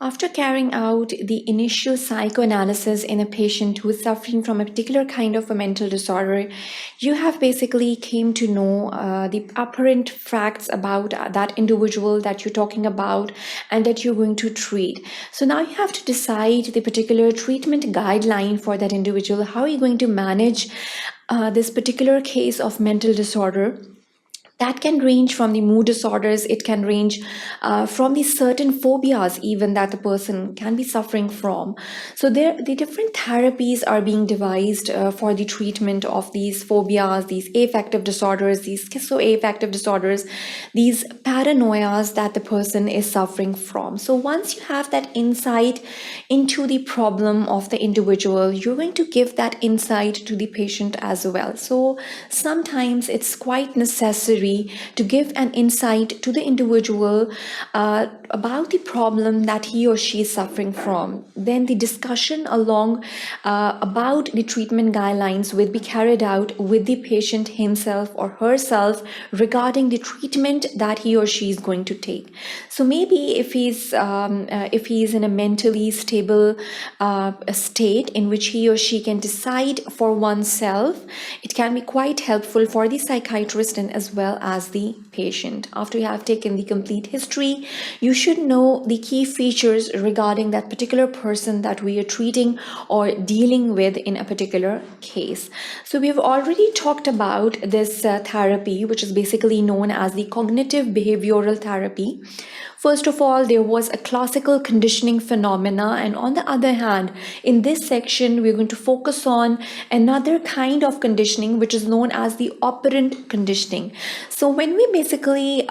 After carrying out the initial psychoanalysis in a patient who is suffering from a particular kind of a mental disorder, you have basically came to know the apparent facts about that individual that you're talking about and that you're going to treat. So now you have to decide the particular treatment guideline for that individual. How are you going to manage this particular case of mental disorder? That can range from the mood disorders, it can range from the certain phobias even that the person can be suffering from. So the different therapies are being devised for the treatment of these phobias, these affective disorders, these schizoaffective disorders, these paranoias that the person is suffering from. So once you have that insight into the problem of the individual, you're going to give that insight to the patient as well. So sometimes it's quite necessary to give an insight to the individual about the problem that he or she is suffering from. Then the discussion along about the treatment guidelines will be carried out with the patient himself or herself regarding the treatment that he or she is going to take. So maybe if he's in a mentally stable state in which he or she can decide for oneself, it can be quite helpful for the psychiatrist and as well as the patient. After you have taken the complete history, you should know the key features regarding that particular person that we are treating or dealing with in a particular case. So we have already talked about this therapy, which is basically known as the cognitive behavioral therapy. First of all, there was a classical conditioning phenomena, and on the other hand, in this section, we're going to focus on another kind of conditioning, which is known as the operant conditioning. So when we basically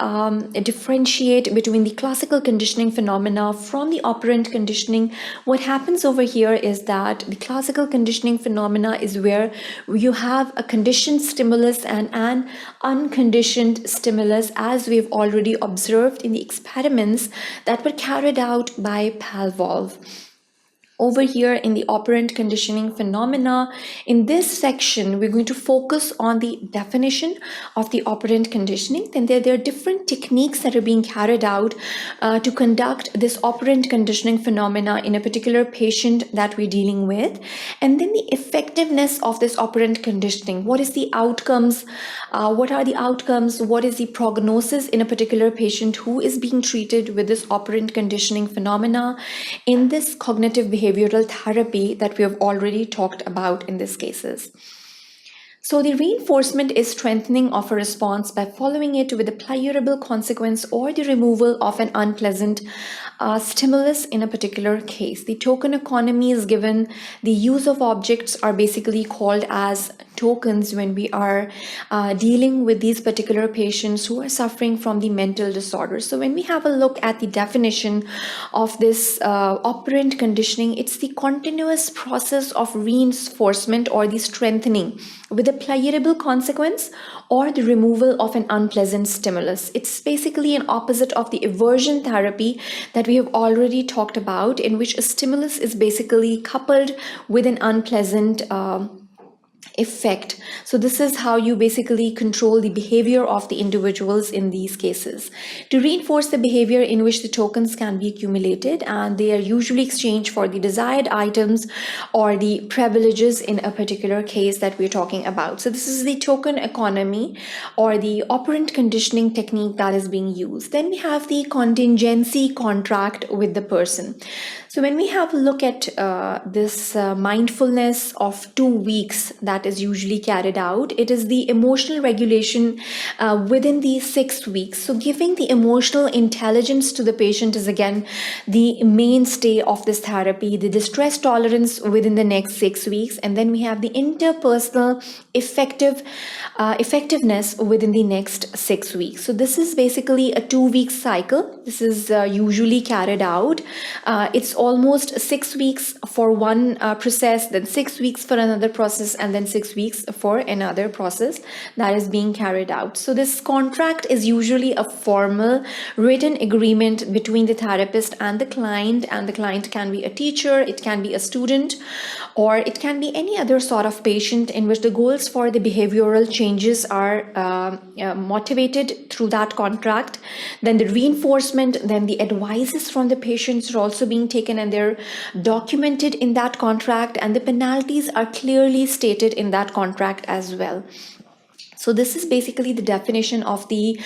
differentiate between the classical conditioning phenomena from the operant conditioning, what happens over here is that the classical conditioning phenomena is where you have a conditioned stimulus and an unconditioned stimulus, as we've already observed in the experiments that were carried out by Pavlov. Over here in the operant conditioning phenomena, in this section, we're going to focus on the definition of the operant conditioning. Then there are different techniques that are being carried out to conduct this operant conditioning phenomena in a particular patient that we're dealing with. And then the effectiveness of this operant conditioning. What is the outcomes? What are the outcomes? What is the prognosis in a particular patient who is being treated with this operant conditioning phenomena in this cognitive behavioral therapy that we have already talked about in these cases. So the reinforcement is strengthening of a response by following it with a pleasurable consequence or the removal of an unpleasant stimulus in a particular case. The token economy is given. The use of objects are basically called as tokens when we are dealing with these particular patients who are suffering from the mental disorder. So when we have a look at the definition of this operant conditioning, it's the continuous process of reinforcement or the strengthening with a pleasurable consequence or the removal of an unpleasant stimulus. It's basically an opposite of the aversion therapy that we have already talked about, in which a stimulus is basically coupled with an unpleasant effect. So this is how you basically control the behavior of the individuals in these cases. To reinforce the behavior in which the tokens can be accumulated, and they are usually exchanged for the desired items or the privileges in a particular case that we're talking about. So this is the token economy or the operant conditioning technique that is being used. Then we have the contingency contract with the person. So when we have a look at this mindfulness of 2 weeks that is usually carried out, it is the emotional regulation within these 6 weeks. So giving the emotional intelligence to the patient is again the mainstay of this therapy, the distress tolerance within the next 6 weeks, and then we have the interpersonal effectiveness within the next 6 weeks. So this is basically a 2-week cycle. This is usually carried out. It's almost 6 weeks for one process, then 6 weeks for another process, and then 6 weeks for another process that is being carried out. So this contract is usually a formal written agreement between the therapist and the client can be a teacher, it can be a student, or it can be any other sort of patient in which the goals for the behavioral changes are motivated through that contract. Then the reinforcement, then the advices from the patients are also being taken and they're documented in that contract, and the penalties are clearly stated in that contract as well. So this is basically the definition of the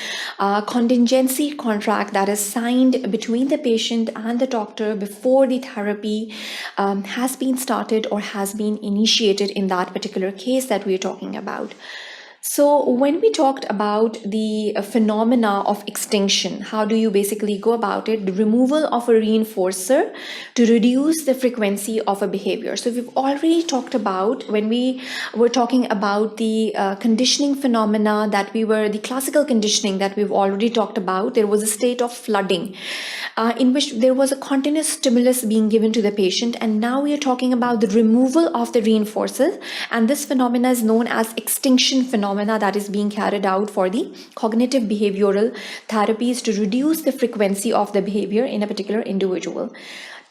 contingency contract that is signed between the patient and the doctor before the therapy has been started or has been initiated in that particular case that we're talking about. So when we talked about the phenomena of extinction, how do you basically go about it? The removal of a reinforcer to reduce the frequency of a behavior. So we've already talked about, when we were talking about the conditioning phenomena the classical conditioning that we've already talked about, there was a state of flooding in which there was a continuous stimulus being given to the patient. And now we are talking about the removal of the reinforcers. And this phenomena is known as extinction phenomena that is being carried out for the cognitive behavioral therapies to reduce the frequency of the behavior in a particular individual.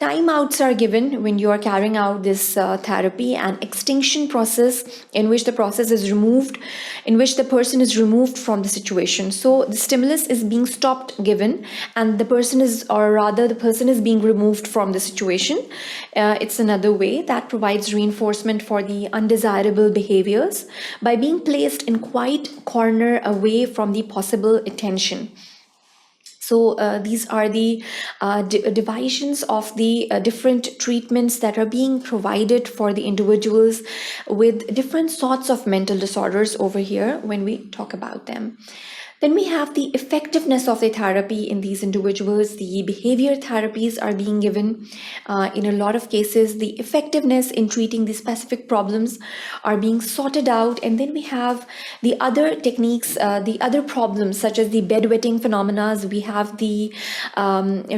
Timeouts are given when you are carrying out this therapy, and extinction process in which the process is removed, in which the person is removed from the situation. So the stimulus is being stopped given, and the person is being removed from the situation. It's another way that provides reinforcement for the undesirable behaviors by being placed in quiet corner away from the possible attention. So these are the divisions of the different treatments that are being provided for the individuals with different sorts of mental disorders over here when we talk about them. Then we have the effectiveness of the therapy in these individuals. The behavior therapies are being given. In a lot of cases, the effectiveness in treating the specific problems are being sorted out. And then we have the other techniques, the other problems such as the bedwetting phenomena. We have the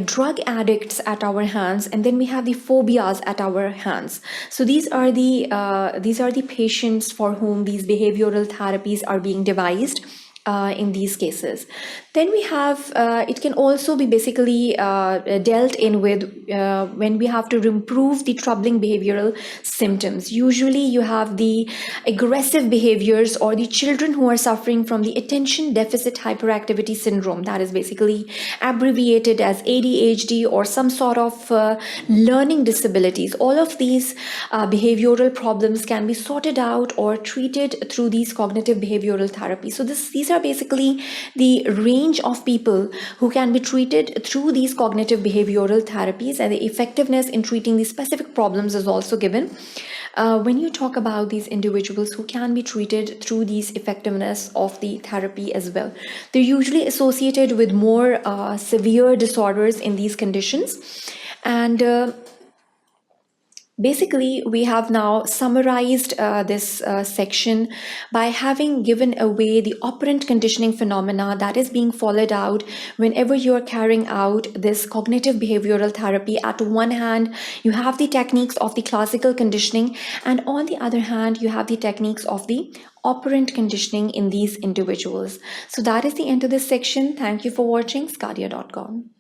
drug addicts at our hands, and then we have the phobias at our hands. So these are the patients for whom these behavioral therapies are being devised. In these cases. Then we have, it can also be basically dealt in with when we have to improve the troubling behavioral symptoms. Usually you have the aggressive behaviors or the children who are suffering from the attention deficit hyperactivity syndrome, that is basically abbreviated as ADHD, or some sort of learning disabilities. All of these behavioral problems can be sorted out or treated through these cognitive behavioral therapies. So these are basically the range of people who can be treated through these cognitive behavioral therapies, and the effectiveness in treating these specific problems is also given. When you talk about these individuals who can be treated through these effectiveness of the therapy as well, they're usually associated with more severe disorders in these conditions. And basically, we have now summarized this section by having given away the operant conditioning phenomena that is being followed out whenever you're carrying out this cognitive behavioral therapy. At one hand, you have the techniques of the classical conditioning, and on the other hand, you have the techniques of the operant conditioning in these individuals. So that is the end of this section. Thank you for watching sqadia.com.